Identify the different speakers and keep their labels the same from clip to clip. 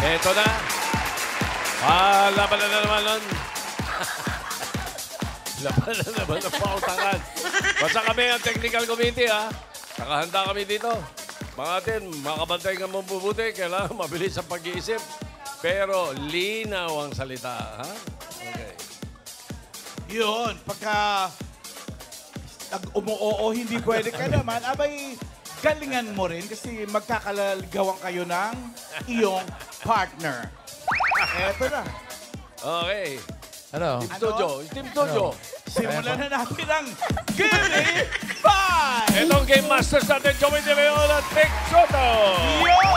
Speaker 1: Eto na. Laban na naman nun. Laban na naman ang pautangan. Basta kami ang technical committee, ha? Nakahanda kami dito. Mga atin, makabantay ka mong bubuti. Kailangan mabilis ang pag-iisip. Pero linaw ang salita, ha? Okay.
Speaker 2: Yun, pagka umuoo, hindi pwede ka naman, abay, galingan mo rin kasi magkakalagawan kayo ng iyong partner. Eto na.
Speaker 1: Okay.
Speaker 3: Ano?
Speaker 1: Team Tojo. Team Tojo.
Speaker 2: Simulan na natin ang Gimme 5!
Speaker 1: Itong Game Masters natin, Joey De Leon at Nick Soto.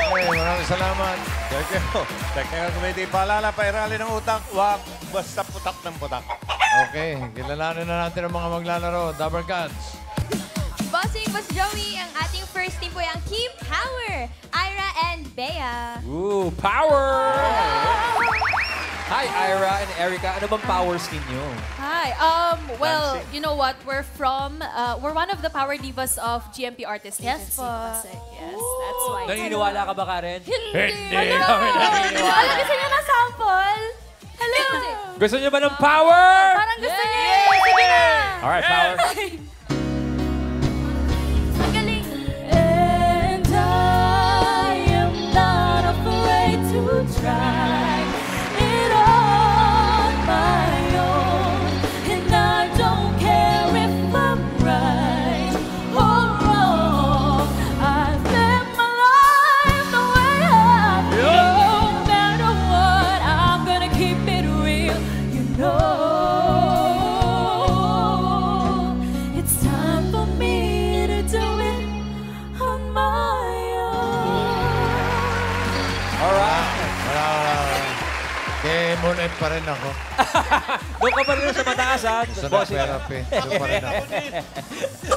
Speaker 3: Okay, maraming salamat.
Speaker 4: Thank you. Technical Committee, paalala, pairali ng utak, wag basta putak ng putak.
Speaker 3: Okay, kilalanin na natin ang mga maglalaro. Dabber Cats.
Speaker 5: Bossing, Boss Joey, ang ating first team po ay ang Team Power, Ira and Bea.
Speaker 6: Ooh, power! Hi, Ira and Erica. Ano bang power skin nyo?
Speaker 7: Hi. Well, you know what? We're one of the power divas of GMP Artist
Speaker 5: Yes
Speaker 7: Agency.
Speaker 5: po.
Speaker 7: Pasig. Yes, that's why.
Speaker 6: Naniniwala ka ba, Karen?
Speaker 1: Hindi.
Speaker 5: Ano gusto niyo na sample? Hello!
Speaker 6: Gusto nyo ba ng power?
Speaker 5: Parang gusto niya. Sige na!
Speaker 6: Alright, power.
Speaker 5: Ang galing. And I am not afraid to try it on my own. And I don't care if I'm right or wrong. I've lived my life the way I feel. No matter what, I'm gonna keep it real. You know, it's time for me to do it on my own.
Speaker 6: Alright.
Speaker 3: Wala. Kay Moonlight pa rin ako.
Speaker 6: Doon ka pa rin sa mataas, ha?
Speaker 3: Gusto na
Speaker 6: Bossing.
Speaker 3: therapy. Doon pa rin ako.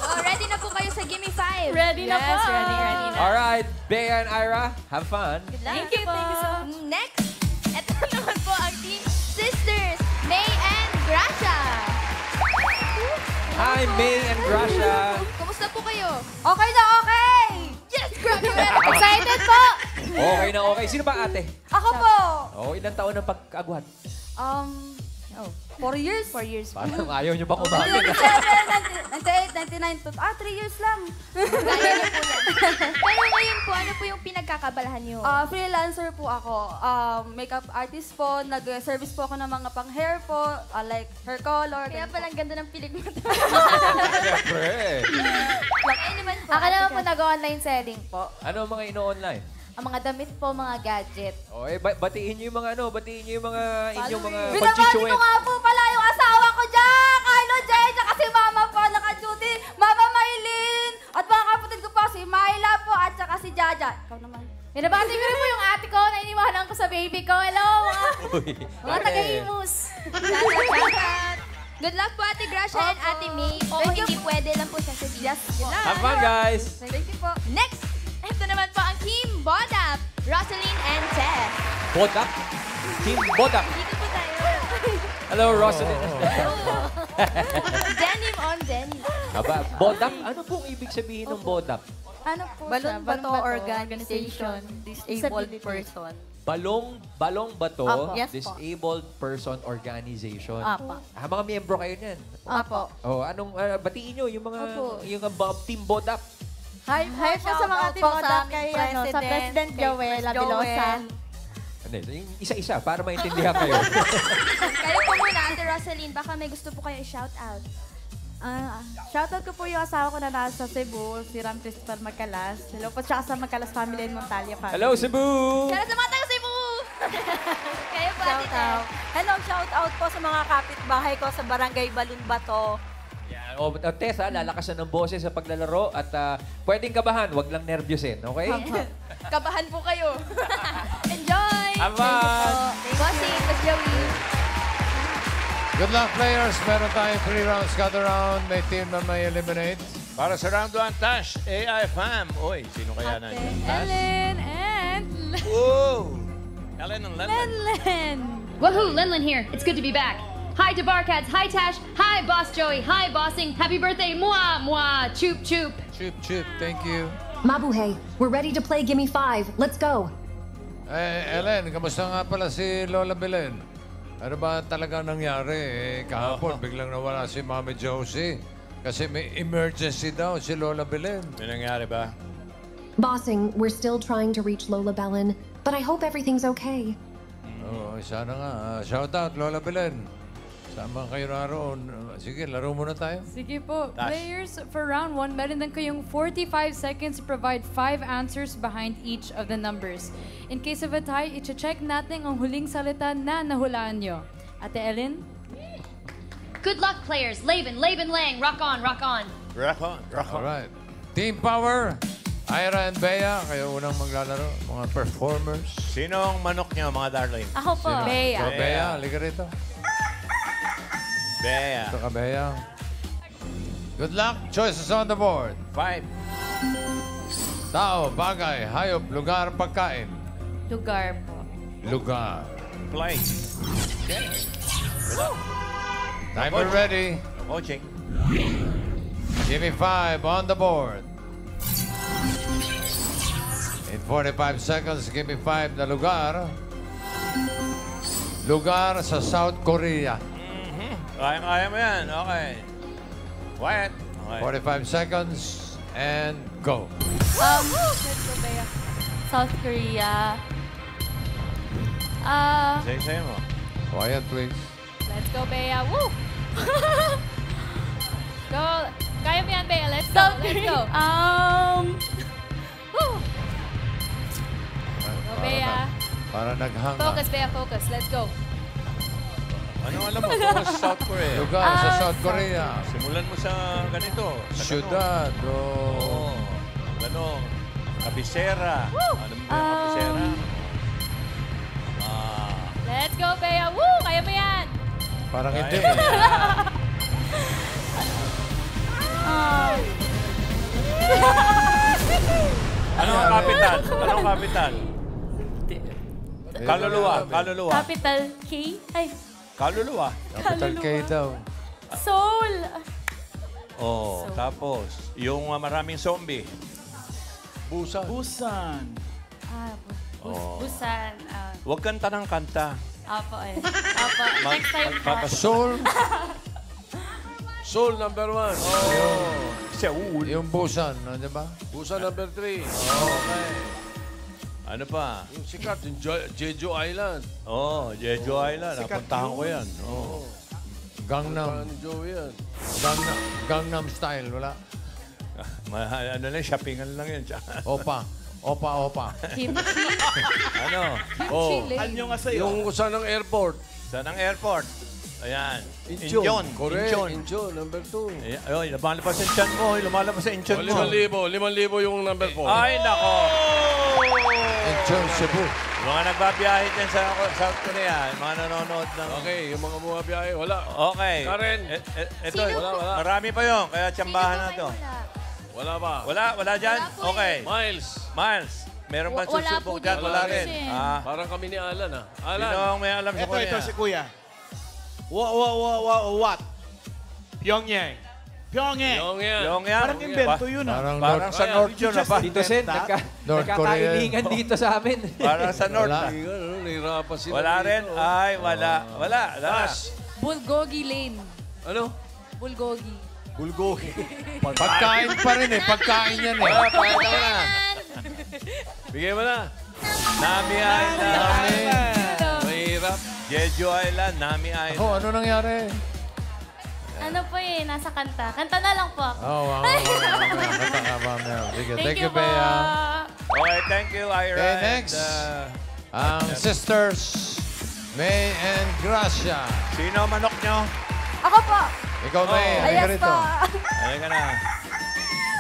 Speaker 5: Oh, ready na po kayo sa Gimme 5?
Speaker 7: Ready na po. Ready na.
Speaker 6: Alright, Bea and Ira, have fun.
Speaker 5: Thank you so much. Next, ito naman po ang Team Sisters, May and Gracia.
Speaker 6: Hi, May and Gracia.
Speaker 5: Kumusta po kayo? Okay na okay! Yes, grabe! Excited po!
Speaker 6: Okay na okay. Sino ba ate?
Speaker 5: Ako po!
Speaker 6: Oh, ilang taon ng pag-agwat?
Speaker 5: 4 years. 4 years.
Speaker 6: Parang ayaw nyo ba kumain?
Speaker 5: 98, 99 to... 3 years lang. Kaya niyo po yan. Pero ngayon po, ano po yung pinagkakabalahan niyo?
Speaker 8: Freelancer po ako. Makeup artist po. Nag-service po ako ng mga pang-hair po. Like hair color.
Speaker 5: Kaya palang ganda ng pilig mo.
Speaker 6: Siyempre.
Speaker 5: Kaya naman po.
Speaker 8: Ako naman po nag-online selling po.
Speaker 6: Ano ang mga ino-online?
Speaker 8: Ang mga damit po, mga gadget.
Speaker 6: Oh, batiin nyo yung mga batiin nyo yung mga inyong mga
Speaker 8: Binabati
Speaker 6: pagchisuin.
Speaker 8: ko nga po pala yung asawa ko dyan! Carlo Jen! Kasi mama po naka-duty. Mama Maylin! At mga kapatid ko po, si Myla po at saka si Jaja. Ikaw naman. Binabati ko rin po yung ate ko na iniwanan ko sa baby ko. Hello, mga taga-imus.
Speaker 5: Good luck po, Ate Gracia and Ate May. Pero hindi pwede lang po siya sa Yes.
Speaker 6: Have fun, guys!
Speaker 8: Thank you po.
Speaker 5: Next, ito naman po ang Team Bodap, Rosaline and Tess.
Speaker 6: Bodap? Team Bodap.
Speaker 5: Dito po tayo.
Speaker 6: Hello, Rosalind.
Speaker 5: Denim on denim.
Speaker 6: Aba, Bodap? Ano pong ibig sabihin ng Bodap?
Speaker 8: Ano po
Speaker 7: Balon
Speaker 8: siya?
Speaker 7: Bato Organization, Disabled Person.
Speaker 6: Balong Bato,
Speaker 8: Apo.
Speaker 7: Yes po.
Speaker 6: Disabled Person Organization.
Speaker 7: Apo.
Speaker 6: Mga miyembro kayo niyan.
Speaker 7: Apo.
Speaker 6: Oh, anong batiin nyo yung mga Team Bodap?
Speaker 7: Hi po sa mga
Speaker 8: po sa
Speaker 7: kay
Speaker 8: sa President Joel Abilosa.
Speaker 6: Ano, yung isa-isa para maintindihan kayo.
Speaker 5: Kayo po muna, Ate Rosaline. Baka may gusto po kayo i-shout out.
Speaker 8: Shoutout ko po yung asawa ko na nasa Cebu, si Ram Christopher Magcalas. Hello po siya sa Magcalas family and Montalia family.
Speaker 6: Hello, Cebu!
Speaker 5: Shout out sa mga taga Cebu! Kayo po, Ate Tess.
Speaker 7: Hello, shout out po sa mga kapitbahay ko sa Barangay Balon Bato.
Speaker 6: Yan. O, Tessa, lalakasan ng boses sa paglalaro at pwedeng kabahan, wag lang nervyusin, okay?
Speaker 5: Kabahan po kayo. Enjoy!
Speaker 6: Have fun!
Speaker 5: Bossing, Boss Joey.
Speaker 3: Good luck, players. Meron tayong 3 rounds kada round. May team na may eliminate.
Speaker 4: Para sa round 1, Tash, AI Fam. Oy, sino kaya na yun?
Speaker 7: Ellen and
Speaker 4: Whoa! Ellen and Lenlen.
Speaker 7: Len.
Speaker 9: Woohoo, Lenlin here. It's good to be back. Hi to Barcats. Hi Tash. Hi Boss Joey. Hi Bossing. Happy birthday. Mwah, mwah. Choop, choop.
Speaker 3: Choop, choop. Thank you.
Speaker 10: Mabuhay, we're ready to play Gimme 5. Let's go.
Speaker 3: Ellen, kamusta nga pala si Lola Belen? Ano ba talaga nangyari? Kahapon, biglang nawala si Mami Josie. Kasi may emergency daw si Lola Belen.
Speaker 4: May nangyari ba?
Speaker 10: Bossing, we're still trying to reach Lola Belen, but I hope everything's okay.
Speaker 3: Oo, sana nga. Shout out, Lola Belen. Sama kayo naroon. Sige, laro muna tayo.
Speaker 11: Sige po.
Speaker 4: Tash.
Speaker 11: Players for round 1, meron din kayong 45 seconds to provide 5 answers behind each of the numbers. In case of a tie, i-check natin ang huling salita na nahulaan nyo. Ate Ellen?
Speaker 9: Good luck, players. Laban, Lang. Rock on, rock on.
Speaker 4: Rock on.
Speaker 3: Alright. Team Power, Ira and Bea, kayo unang maglalaro. Mga performers.
Speaker 4: Sino ang manok niyo, mga darling?
Speaker 7: Ako po.
Speaker 11: Bea.
Speaker 3: So, Bea, halika rito.
Speaker 4: Bea.
Speaker 3: Ito ka, Bea. Good luck. Choices on the board.
Speaker 4: 5.
Speaker 3: Tao, bagay, hayop, lugar, pagkain.
Speaker 7: Lugar po.
Speaker 3: Lugar.
Speaker 4: Play. Okay. Good luck.
Speaker 3: Timer ready.
Speaker 4: Coaching.
Speaker 3: Give me 5 on the board. In 45 seconds, give me 5 na lugar. Lugar sa South Korea.
Speaker 4: Kaya mo yan. Okay. Quiet. Okay.
Speaker 3: 45 seconds and go.
Speaker 7: Let's go, Bea. South Korea.
Speaker 4: Say mo.
Speaker 3: Quiet, please.
Speaker 7: Let's go, Bea. Woo! Go. Kaya mo yan, Bea. Let's go. Let's go. Woo! Go, Bea.
Speaker 3: Para naghanga.
Speaker 7: Focus, Bea. Focus. Let's go.
Speaker 4: Ano alam mo tungkol sa South Korea?
Speaker 3: Lugar sa South Korea.
Speaker 4: Simulan mo sa ganito. Sa
Speaker 3: Syudad.
Speaker 4: Oo. Ano? Kabisera. Ano mo yung kabisera?
Speaker 7: Let's go, Bea. Woo! Kaya mo yan.
Speaker 3: Parang hindi.
Speaker 4: Anong kapital? Anong kapital? Kaluluwa. Kaluluwa.
Speaker 7: Capital K. Ay,
Speaker 4: Kaluluwa.
Speaker 3: Capital K daw.
Speaker 7: Seoul.
Speaker 4: Oh, tapos, yung maraming zombie.
Speaker 1: Busan.
Speaker 2: Busan.
Speaker 7: Busan.
Speaker 4: Huwag kanta ng kanta.
Speaker 7: Apo eh. Apo. Next time po.
Speaker 3: Seoul.
Speaker 1: Seoul number 1.
Speaker 4: Seoul.
Speaker 3: Yung Busan, di ba?
Speaker 1: Busan number 3.
Speaker 4: Okay. Ano pa?
Speaker 1: Yung sikat, yung Jeju Island.
Speaker 4: Oh, Jeju Island.
Speaker 2: Sikat
Speaker 4: Napuntahan
Speaker 2: yun.
Speaker 4: ko yan. Oh.
Speaker 3: Gangnam.
Speaker 1: Parang ni Joey yan.
Speaker 3: Gangnam style, wala.
Speaker 4: Ano lang, shoppingan lang yun.
Speaker 3: Opa. Opa.
Speaker 7: Kimchi.
Speaker 4: Ano?
Speaker 1: Oh,
Speaker 2: Anyo nga sa'yo.
Speaker 1: yung saan ng airport.
Speaker 4: Saan ang airport? Ayan.
Speaker 1: Incheon.
Speaker 4: Incheon.
Speaker 1: Correct.
Speaker 4: Incheon.
Speaker 1: Incheon, number 2.
Speaker 4: Ay, lumalabas ang tiyan mo. Lumalabas ang tiyan mo.
Speaker 1: 5,000 yung number 4.
Speaker 4: Ay, nako.
Speaker 3: Incheon, Cebu.
Speaker 4: Mga nagbabiyahe dyan sa South Korea, mga nanonood ng...
Speaker 1: Okay, yung mga bumabiyahe, wala.
Speaker 4: Okay.
Speaker 1: Karen.
Speaker 4: Ito,
Speaker 1: Wala.
Speaker 4: marami pa yun. Kaya tsambahan na to.
Speaker 1: Wala pa.
Speaker 4: Wala dyan?
Speaker 7: Wala po
Speaker 4: Okay.
Speaker 1: Miles.
Speaker 4: Meron ba
Speaker 7: Wala po
Speaker 4: susubok dyan?
Speaker 7: dito
Speaker 4: Wala
Speaker 7: kasi.
Speaker 4: rin.
Speaker 1: Parang kami ni Alan, ha? Alan.
Speaker 4: Sino ang may alam sa Korea?
Speaker 2: Ito si Kuya. What? Pyongyang.
Speaker 1: Yung yan.
Speaker 4: Yung yan.
Speaker 2: Parang invento yun ah.
Speaker 4: Parang sa North yun.
Speaker 2: Just
Speaker 4: Pa.
Speaker 6: Dito, Sen,
Speaker 3: North Korea.
Speaker 6: nagkakailingan dito sa amin.
Speaker 4: Parang sa North.
Speaker 3: Wala.
Speaker 1: Nahirapan sila
Speaker 4: Wala rin.
Speaker 1: dito.
Speaker 4: Ay, wala. Wala.
Speaker 1: Tash.
Speaker 11: Bulgogi Lane.
Speaker 1: Ano?
Speaker 11: Bulgogi.
Speaker 1: Bulgogi.
Speaker 3: Pagkain pa rin eh. Pagkain yan eh.
Speaker 4: Pakita mo na.
Speaker 1: Bigay mo na.
Speaker 4: Nami Island.
Speaker 1: Mahirap.
Speaker 4: Jeju Island. Nami Island.
Speaker 3: Ako, ano nangyari?
Speaker 7: Ano po eh, nasa kanta. Kanta na lang po ako.
Speaker 3: Oh, wow. Kata ka ba, Mel? Sige, thank you,
Speaker 7: po.
Speaker 3: Bea.
Speaker 4: Okay, thank you, Ira.
Speaker 3: Okay, next. Ang sisters, May and Gracia.
Speaker 4: Sino ang manok nyo?
Speaker 8: Ako po.
Speaker 3: Ikaw, May.
Speaker 8: Ayos
Speaker 3: Halika
Speaker 8: po.
Speaker 3: rito.
Speaker 4: Halika na.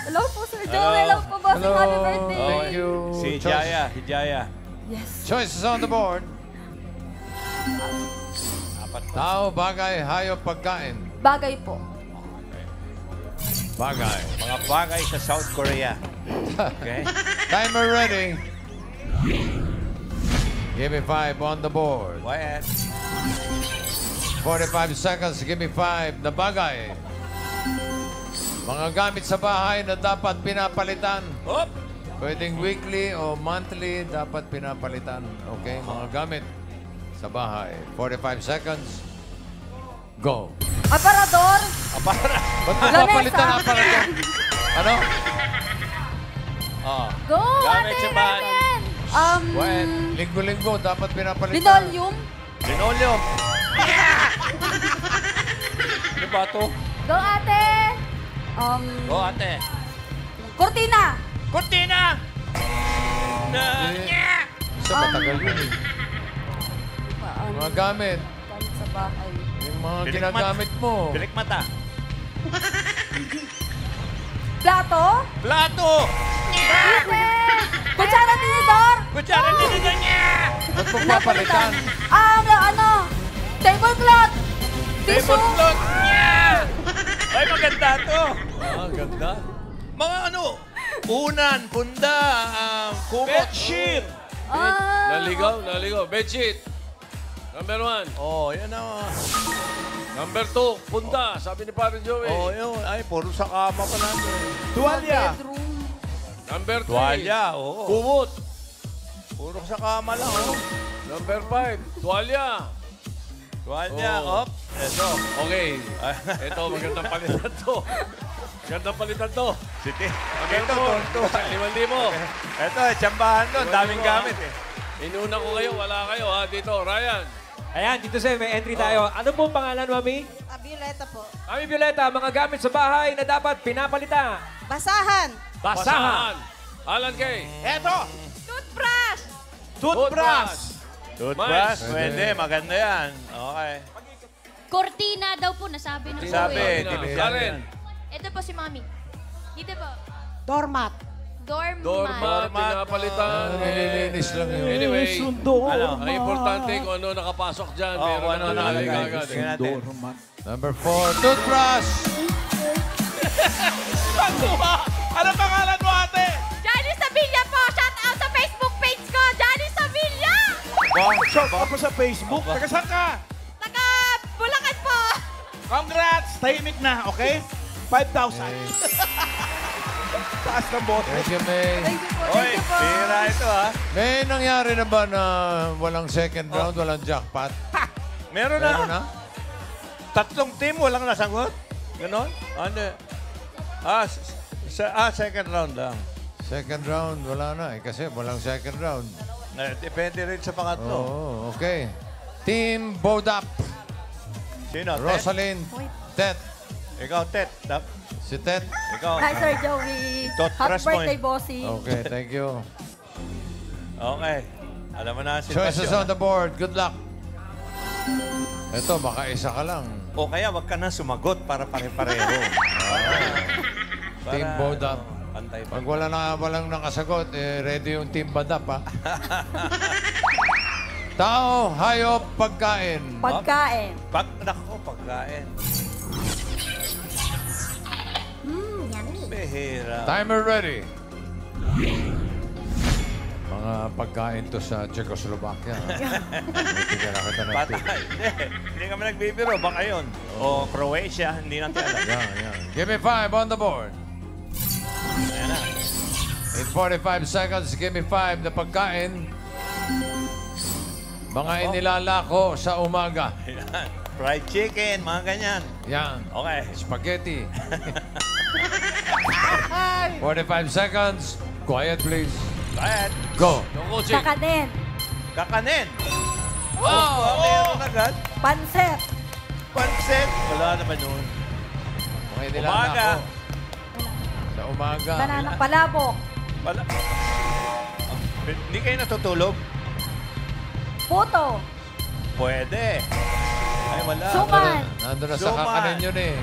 Speaker 8: Hello po, Sir Joel. Hello po, boss.
Speaker 3: Hello.
Speaker 8: Happy birthday.
Speaker 3: Thank you.
Speaker 4: Si Hijaya.
Speaker 8: Yes.
Speaker 3: Choices on the board.
Speaker 4: Apat pa.
Speaker 3: Tao, bagay, hayop, pagkain.
Speaker 8: Bagay po.
Speaker 3: Bagay.
Speaker 4: Mga bagay sa South Korea. Okay?
Speaker 3: Timer ready. Give me 5 on the board.
Speaker 4: Quiet.
Speaker 3: 45 seconds, give me 5 na bagay. Mga gamit sa bahay na dapat pinapalitan.
Speaker 4: Hop!
Speaker 3: Pwedeng weekly o monthly, dapat pinapalitan. Okay, mga gamit sa bahay. 45 seconds. Go.
Speaker 8: Aparador.
Speaker 3: Ba't papalitan ang aparador? Ano?
Speaker 8: Go,
Speaker 4: Gamit
Speaker 8: ate
Speaker 4: sa bahay.
Speaker 8: Carmen.
Speaker 3: Well, linggo-linggo, dapat pinapalitan.
Speaker 8: Linoleum.
Speaker 4: Linoleum. Ano ba ito?
Speaker 8: Go, ate.
Speaker 4: Go, ate.
Speaker 8: Cortina.
Speaker 4: Cortina!
Speaker 3: Sa matagal yun eh. Mga gamit.
Speaker 8: Gamit sa bahay.
Speaker 3: Yung mga
Speaker 4: Bilik
Speaker 3: ginagamit mo.
Speaker 4: Bilik mata.
Speaker 8: Plato.
Speaker 4: Plato!
Speaker 8: Ate. Kutsara tinidor.
Speaker 4: Kutsara dito niya!
Speaker 3: Ba't magpapalitan?
Speaker 8: Ano? Tablecloth. Tissue.
Speaker 4: Tablecloth niya! Ay, maganda to.
Speaker 1: Ganda.
Speaker 4: Mga ano, unan, punda, kumot.
Speaker 1: Bedsheet. Naligaw. Bedsheet. Number 1.
Speaker 4: Oh, yan na.
Speaker 1: Number 2, punda. Sabi ni Pare Joey.
Speaker 4: Oh, yun. Ay, puro sa kama pa natin.
Speaker 2: Tuwalya.
Speaker 1: Number 3.
Speaker 4: Tuwalya, oo.
Speaker 1: Kumot.
Speaker 4: Puro sa kama lang, oh.
Speaker 1: Number 5, tuwalya.
Speaker 4: Tuwalya,
Speaker 1: Oh.
Speaker 4: op. Eto.
Speaker 1: Okay. Ito, magandang palitan to. Magandang palitan to.
Speaker 4: Sige.
Speaker 1: Ito,
Speaker 4: Ito.
Speaker 1: 5,000.
Speaker 4: Ito, tsambahan doon. Daming gamit, eh.
Speaker 1: Inuna ko kayo, wala kayo ha. Dito, Ryan.
Speaker 6: Ayan, dito sa may entry tayo. Ano pong pangalan, Mami?
Speaker 12: Violeta po.
Speaker 6: Mami Violeta, mga gamit sa bahay na dapat pinapalitan.
Speaker 12: Basahan.
Speaker 6: Basahan.
Speaker 1: Alan Kay.
Speaker 2: Eto.
Speaker 12: Toothbrush.
Speaker 2: Toothbrush.
Speaker 4: Toothbrush,
Speaker 1: Miles.
Speaker 4: pwede. Maganda yan. Okay.
Speaker 7: Cortina daw po, nasabi na po
Speaker 4: Sabi,
Speaker 7: eh.
Speaker 1: Karen.
Speaker 7: Ito po si Mami. Dito po.
Speaker 12: Doormat.
Speaker 7: Doormat.
Speaker 1: Doormat, pinapalitan.
Speaker 3: Nililinis lang yun.
Speaker 1: Anyway,
Speaker 4: Ano?
Speaker 1: ang importante kung ano nakapasok dyan.
Speaker 4: Oh,
Speaker 1: Meron
Speaker 4: ano
Speaker 1: na nakalagay
Speaker 4: nakalagay.
Speaker 1: agad.
Speaker 4: Tingnan natin.
Speaker 3: Number 4, toothbrush.
Speaker 2: Ano pangalan mo, ate?
Speaker 8: Janice Sevilla po. Shout out sa Facebook page ko. Janice Sevilla.
Speaker 2: Shout out po sa Facebook. Taga saan ka?
Speaker 8: Taga Bulacan po.
Speaker 2: Congrats! Tahimik na, okay? 5,000. Taas ng bote.
Speaker 3: Thank you, May.
Speaker 4: Oy, pira ito, ha?
Speaker 3: May nangyari na ba na walang second round, walang jackpot?
Speaker 4: Meron
Speaker 3: Meron
Speaker 4: na.
Speaker 3: na?
Speaker 4: Tatlong team, walang nasagot. Ganon? Ano? Second round lang.
Speaker 3: Second round, wala na eh. Kasi walang second round.
Speaker 4: Depende rin sa pangatlo.
Speaker 3: Oo, okay. Team Bodap.
Speaker 4: Sino? Ted?
Speaker 3: Rosalind. Tet.
Speaker 4: Ikaw, Ted.
Speaker 3: Si Tet.
Speaker 4: Ikaw.
Speaker 8: Hi, Sir Joey.
Speaker 4: Toothbrush
Speaker 8: Happy
Speaker 4: mo
Speaker 8: birthday,
Speaker 4: eh.
Speaker 8: bossy.
Speaker 3: Okay, thank you.
Speaker 4: Okay. Alam mo na ang
Speaker 3: Choices
Speaker 4: sitwasyon.
Speaker 3: on the board. Good luck. Ito, baka isa ka lang.
Speaker 4: O kaya wag ka na sumagot para pare-pareho.
Speaker 3: Team Bodap.
Speaker 4: Pantay pa.
Speaker 3: Pag walang nakasagot, ready yung Team Badap, ha? Tao, hayop, pagkain.
Speaker 8: Pagkain.
Speaker 4: Pagkain.
Speaker 8: Yummy.
Speaker 4: Behira.
Speaker 3: Timer ready. Mga pagkain to sa Czechoslovakia. Bigyan na kita ng tip.
Speaker 4: Patay. Hindi kami nagbibiro. Baka yun. O Croatia. Hindi natin alam.
Speaker 3: Yan. Give me 5 on the board.
Speaker 4: Ayan na.
Speaker 3: In 45 seconds, give me 5 na pagkain. Mga inilalako sa umaga.
Speaker 4: Ayan. Fried chicken. Mga ganyan.
Speaker 3: Yan.
Speaker 4: Okay.
Speaker 3: Spaghetti. 45 seconds. Quiet, please.
Speaker 4: Quiet.
Speaker 3: Go.
Speaker 8: Kakanin.
Speaker 4: Kakanin. Oh, meron agad.
Speaker 8: Pansit.
Speaker 4: Pansit. Wala naman yun.
Speaker 3: Mga
Speaker 4: Umaga.
Speaker 3: inilalako. Sa umaga.
Speaker 8: Banana. Palabok.
Speaker 4: Wala. Hindi kayo natutulog?
Speaker 8: Puto.
Speaker 4: Pwede. Ay, wala.
Speaker 8: Suman.
Speaker 3: Nandun na sa
Speaker 4: Suman.
Speaker 3: kakanin yun eh.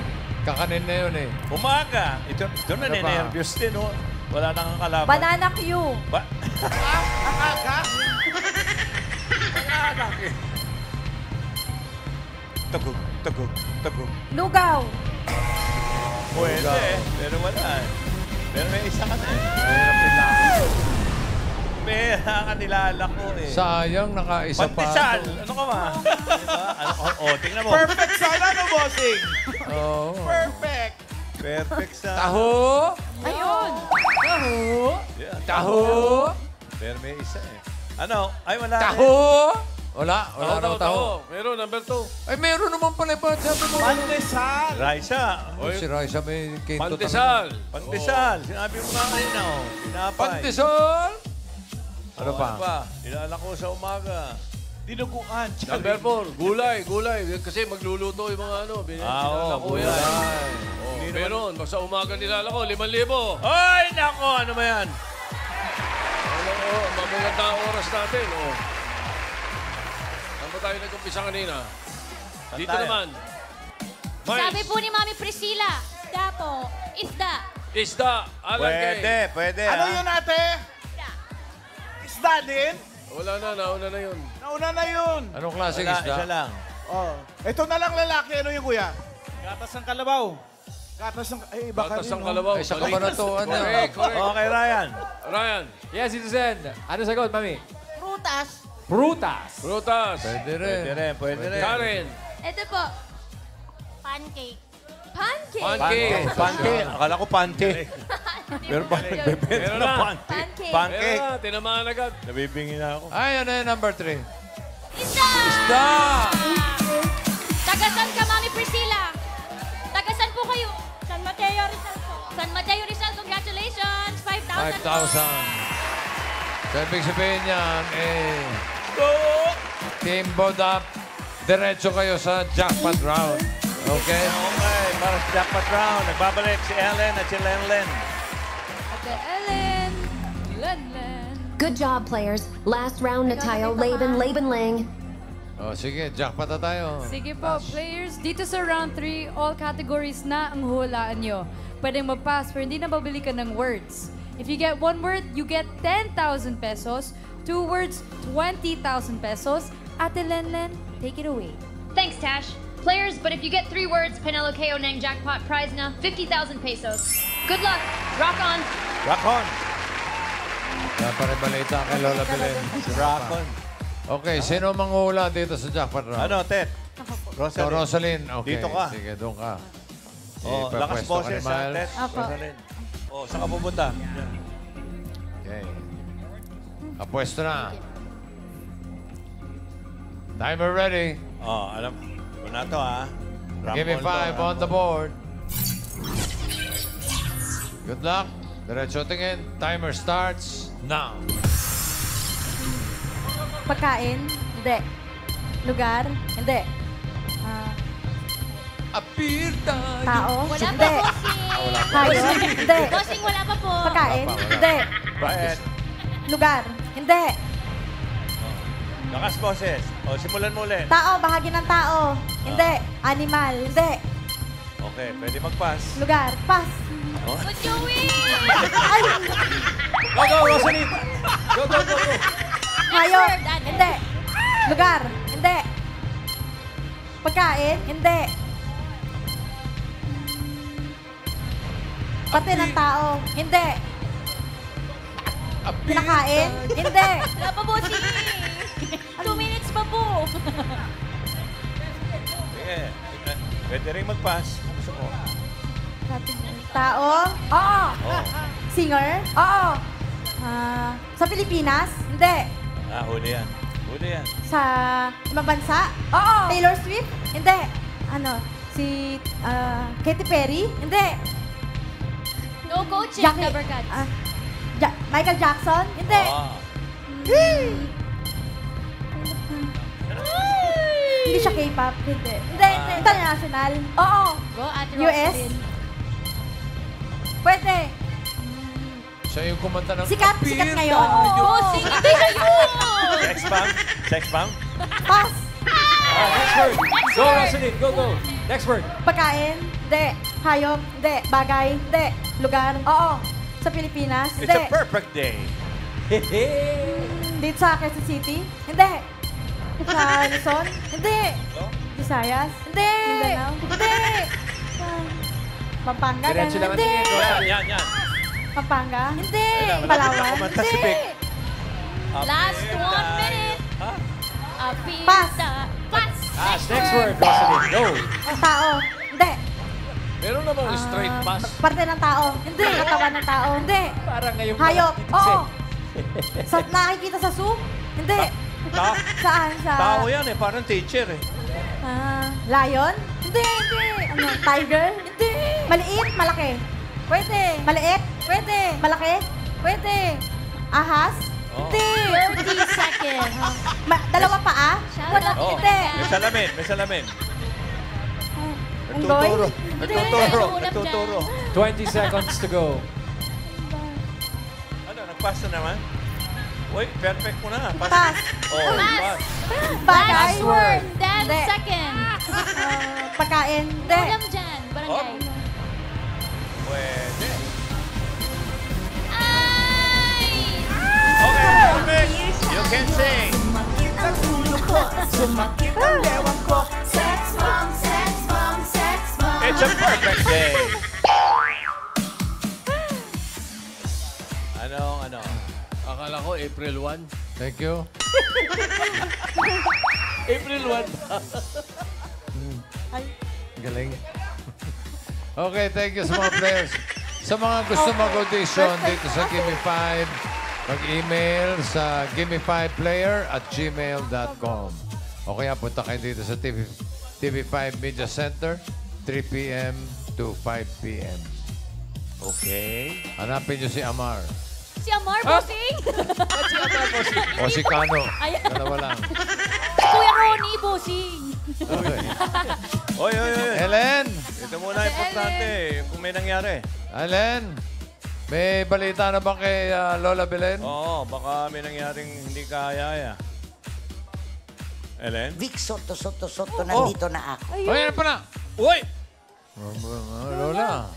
Speaker 3: Kakanin na yun eh.
Speaker 4: Umaga. Ito na
Speaker 3: Ano ba?
Speaker 4: nervyos din, oh. Wala nang kalaban.
Speaker 8: Banana Q.
Speaker 2: Akaga?
Speaker 4: Banana Q. Tugog.
Speaker 8: Lugaw.
Speaker 4: Pwede, pero wala. Pero may isa ka na eh. Pera ka nilalako eh.
Speaker 3: Sayang, nakaisa pa.
Speaker 4: Pantisal! Ano ka ba? Diba? Ano, tingnan mo.
Speaker 2: Perfect sana, no, bossing?
Speaker 3: Oo.
Speaker 2: Perfect.
Speaker 4: Perfect sa...
Speaker 3: Taho!
Speaker 11: Ayun!
Speaker 4: Yeah,
Speaker 3: Taho!
Speaker 4: Pero may isa eh. Ano? Ay, wala.
Speaker 3: Taho! Wala raw taho.
Speaker 1: Meron, number 2.
Speaker 3: Ay, meron naman pala pa. Sabi mo.
Speaker 2: Pandesal.
Speaker 4: Raisa.
Speaker 3: Si Raisa may kinto
Speaker 1: Pandesal.
Speaker 4: Pandesal. Sinabi mo nga kanina, oh. Pinapay.
Speaker 3: Pandesal! Ano
Speaker 4: Oh,
Speaker 3: pa?
Speaker 4: Ano pa? Ilala ko sa umaga.
Speaker 2: Dinuguan.
Speaker 1: Number 4, gulay. Kasi magluluto yung mga ano. Binilala ko yan. Oh, meron, sa umaga nilala ko, 5,000.
Speaker 4: Ay, nako! Ano ba yan?
Speaker 1: Mamaganda ang oras natin. Oh. Saan ba tayo nag-umpisa kanina? Dito
Speaker 4: tayo?
Speaker 1: naman.
Speaker 5: Sabi po ni Mami Priscilla, isda po, isda.
Speaker 1: Isda. Alan kay.
Speaker 4: Pwede.
Speaker 2: Ano
Speaker 4: ah.
Speaker 2: yun, ate? Isda din?
Speaker 1: Wala na, nauna na yun.
Speaker 2: Nauna na yun.
Speaker 3: Anong klaseng
Speaker 4: Wala,
Speaker 3: isda?
Speaker 4: isa lang.
Speaker 2: Oh. Ito na lang lalaki. Ano yung kuya? Gatas ng kalabaw. Gatas ng... Ay, iba ka
Speaker 1: Batas
Speaker 2: rin,
Speaker 1: ng
Speaker 2: no?
Speaker 1: kalabaw.
Speaker 3: Ay, sa kabanatuan niya.
Speaker 1: Correct.
Speaker 4: Okay, Ryan.
Speaker 1: Ryan.
Speaker 6: Yes, citizen. Ano sagot, Mami?
Speaker 12: Prutas.
Speaker 6: Prutas.
Speaker 1: Frutas.
Speaker 3: Pwede rin.
Speaker 4: Pwede rin.
Speaker 1: Karen.
Speaker 5: Ito po, pancake. Pancake?
Speaker 1: Pancake.
Speaker 4: Pancake. Akala ko pancake. Pero parang bebenta
Speaker 1: Meron
Speaker 4: na
Speaker 1: na.
Speaker 4: pancake.
Speaker 5: Pancake.
Speaker 4: Pancake.
Speaker 1: Meron na, tinamaan agad.
Speaker 4: Nabibingin na ako.
Speaker 3: Ay, ano yung number 3?
Speaker 5: Isda!
Speaker 3: Isda!
Speaker 5: Tagasan ka, Mami Priscilla. Tagasan po kayo. San Mateo Rizal po. San Mateo Rizal, congratulations. 5,000 po.
Speaker 3: 5,000. So, ibig sabihin niyan, Team Bodap, diretso kayo sa jackpot round. Okay?
Speaker 4: Okay, para sa jackpot round. Nagbabalik si Ellen at si Lenlen.
Speaker 11: Ate Ellen! Lenlen!
Speaker 10: Good job, players. Last round na tayo, Laban Lang.
Speaker 3: O, sige, jackpot na tayo.
Speaker 11: Sige po, players. Dito sa round 3, all categories na ang hulaan nyo. Pwedeng mag-pass pero hindi na babili ka ng words. If you get 1 word, you get 10,000 pesos. 2 words, 20,000 pesos. Ate Lenlen, take it away.
Speaker 9: Thanks, Tash. Players, but if you get 3 words, Penelo KO Nang jackpot prize na 50,000 pesos. Good luck. Rock on.
Speaker 4: Rock on.
Speaker 3: Dapat balita kay Lola Belen.
Speaker 4: Si Rock on.
Speaker 3: Okay, sino manghula dito sa jackpot round?
Speaker 4: Ano, Ted?
Speaker 3: So, Rosalyn. Okay,
Speaker 4: Dito ka.
Speaker 3: sige, doon ka.
Speaker 4: Oh, lakas
Speaker 3: Ipapwesto ka
Speaker 4: boses
Speaker 3: ni
Speaker 4: sa
Speaker 3: Miles.
Speaker 4: Ted.
Speaker 11: Apo.
Speaker 4: Rosalyn. Oh, saan ka pupunta?
Speaker 3: Okay. Apwesto na. Timer ready.
Speaker 4: Oh, alam. Una to, ha?
Speaker 3: Give me 5 on the board. Good luck. Diretso tingin. Timer starts now.
Speaker 8: Pagkain? Hindi. Lugar? Hindi.
Speaker 3: Appear tayo.
Speaker 8: Tao?
Speaker 5: Wala pa,
Speaker 8: Hindi.
Speaker 5: bossing.
Speaker 8: Hayop? Hindi.
Speaker 5: Bossing, wala pa po.
Speaker 8: Pagkain?
Speaker 3: Wala pa, wala.
Speaker 8: Hindi.
Speaker 4: Bakit?
Speaker 8: Lugar? Hindi.
Speaker 4: Lakas boses. Oh, simulan mo ulit.
Speaker 8: Tao? Bahagi ng tao? Hindi. Animal? Hindi.
Speaker 4: Okay, pwede mag-pass.
Speaker 8: Lugar? Pass.
Speaker 4: Oh?
Speaker 5: Good Joey!
Speaker 6: Go, go, Rosalie. Go.
Speaker 8: Hayop?
Speaker 5: word, Ate.
Speaker 8: Hindi. Lugar? Hindi. Pagkain? Hindi. Parte ng tao? Hindi. Pinakain? Hindi.
Speaker 5: Wala pa, bossing. 2 minutes pa po.
Speaker 4: Sige. Pwede rin mag-pass. Kung gusto mo.
Speaker 8: Tao? Oo.
Speaker 4: Oh.
Speaker 8: Singer? Oo. Sa Pilipinas? Hindi.
Speaker 4: Ah, huli yan. Huli yan.
Speaker 8: Sa ibang bansa? Oo. Taylor Swift? Hindi. Ano? Si Katy Perry? Hindi.
Speaker 5: No coaching,
Speaker 8: Jackie-
Speaker 5: Dabarkads.
Speaker 8: Michael Jackson? Hindi.
Speaker 4: Oh.
Speaker 8: Hindi siya K-pop? Hindi. Hindi. International? Oo.
Speaker 5: Go, Ate
Speaker 8: US?
Speaker 5: Rosalyn.
Speaker 8: Pwede.
Speaker 3: Siya yung kumanta ng
Speaker 8: Sikat ngayon.
Speaker 5: Bossing, hindi siya yun.
Speaker 4: Sex bomb? Sex bomb?
Speaker 8: Pass.
Speaker 6: Next word. Go, Rosalie. Go. Next word.
Speaker 8: Pagkain? Hindi. Hayop? Hindi. Bagay? Hindi. Lugar? Oo. Sa Pilipinas?
Speaker 4: It's
Speaker 8: Hindi.
Speaker 4: a perfect day.
Speaker 8: Dito sa Quezon City? Hindi. Sa Luzon? Hindi. Visayas? Hindi. Mindanao? Hindi. Pampanga?
Speaker 6: Diretso lang ang
Speaker 8: Hindi.
Speaker 6: tingin.
Speaker 4: Yan.
Speaker 8: Pampanga? Hindi.
Speaker 4: Wala
Speaker 8: Palawan?
Speaker 4: kumanta si
Speaker 8: Hindi.
Speaker 4: Vic.
Speaker 5: Last 1 minute.
Speaker 4: Ha?
Speaker 5: A pizza.
Speaker 8: Pass.
Speaker 5: Pass.
Speaker 6: Next word, Rosalie. Go.
Speaker 8: Tao? Hindi.
Speaker 1: Meron namang straight pass.
Speaker 8: Parte ng tao. Hindi. Katawan ng tao. Hindi.
Speaker 6: Parang ngayong
Speaker 8: Hayop.
Speaker 6: dito,
Speaker 8: Oo. Nakikita sa zoo? Hindi. Saan? Sa...
Speaker 4: Tao yan eh, parang teacher eh.
Speaker 8: Lion? Hindi. Ano? Tiger? Hindi. Maliit? Malaki? Pwede. Maliit? Pwede. Malaki? Pwede. Ahas? Hindi.
Speaker 5: 30 seconds.
Speaker 8: Dalawa paa? Wala.
Speaker 4: Oh,
Speaker 8: Hindi.
Speaker 4: may salamin, may salamin.
Speaker 8: Unggoy?
Speaker 4: Nagtuturo.
Speaker 6: 20 seconds to go.
Speaker 4: Ano, nag-pass na naman? Uy, perfect mo na.
Speaker 8: Pass.
Speaker 4: Oh,
Speaker 5: Pass.
Speaker 4: pass.
Speaker 8: Bagay?
Speaker 5: Last word. 10
Speaker 8: Hindi.
Speaker 5: seconds.
Speaker 8: Pagkain? Hindi.
Speaker 5: Ulam dyan. Barangay.
Speaker 4: Pwede.
Speaker 5: Ay!
Speaker 4: Okay, perfect. You can sing.
Speaker 2: Sumakit ang ulo ko, sumakit ang lewang ko. Sex bomb, sex bomb, sex bomb.
Speaker 4: It's a perfect day. Ano?
Speaker 1: Akala ko April 1.
Speaker 3: Thank you.
Speaker 1: April 1.
Speaker 3: Galing. Okay, thank you sa mga players. Sa mga gusto mag-audition dito sa Gimme 5, mag-email sa gimme5player@gmail.com. O kaya punta kayo dito sa TV5 Media Center, 3 p.m. to 5 p.m.
Speaker 4: Okay.
Speaker 3: Hanapin niyo si Amar.
Speaker 5: Si Amar, bossing.
Speaker 3: O si Kano.
Speaker 5: Ayan.
Speaker 3: Dalawa lang.
Speaker 5: Kuya Ronnie, bossing.
Speaker 3: Okay.
Speaker 4: Oy.
Speaker 3: Ellen!
Speaker 4: Ito muna importante kung may nangyari.
Speaker 3: Ellen! May balita na ba kay Lola Belen?
Speaker 4: Oo, baka may nangyaring hindi kaya. Ellen?
Speaker 13: Vic Soto, nandito na ako.
Speaker 3: O, yan pa na!
Speaker 4: Uy!
Speaker 3: Lola,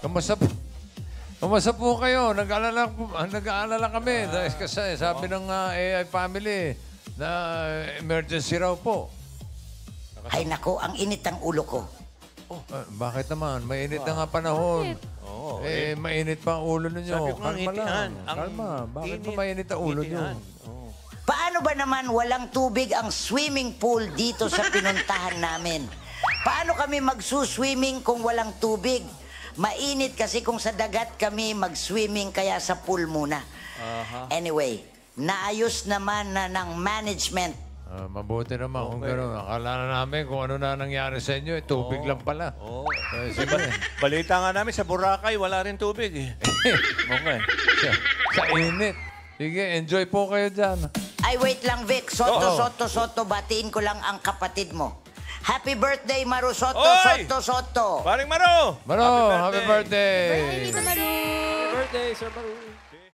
Speaker 3: kamusta po? Kamusta po kayo? Nag-aalala kami. Dahil kasi sabi ng AI family na emergency raw po.
Speaker 13: Ay nako, ang init ang ulo ko.
Speaker 3: Bakit naman? Mainit na nga panahon. Mainit pa ang ulo ninyo.
Speaker 4: Sabi ko nga,
Speaker 3: Kalma lang.
Speaker 4: ngitian.
Speaker 3: Kalma. Bakit ba mainit ang ulo nyo?
Speaker 13: Paano ba naman walang tubig ang swimming pool dito sa pinuntahan namin? Paano kami magsuswimming kung walang tubig? Mainit kasi kung sa dagat kami mag-swimming kaya sa pool muna. Anyway, naayos naman na ng management.
Speaker 3: Mabuti naman kung gano'n. Akala na namin kung ano na nangyari sa inyo. Tubig lang pala. Sige.
Speaker 4: Balita nga namin sa Boracay, wala rin tubig eh. Okay.
Speaker 3: Sa init. Sige, enjoy po kayo dyan.
Speaker 13: Ay, wait lang, Vic. Soto, batiin ko lang ang kapatid mo. Happy birthday, Maru Soto,
Speaker 4: Oy!
Speaker 13: Soto.
Speaker 4: Paring Maro!
Speaker 3: Maro, happy birthday!
Speaker 6: Happy birthday, Sir Maru.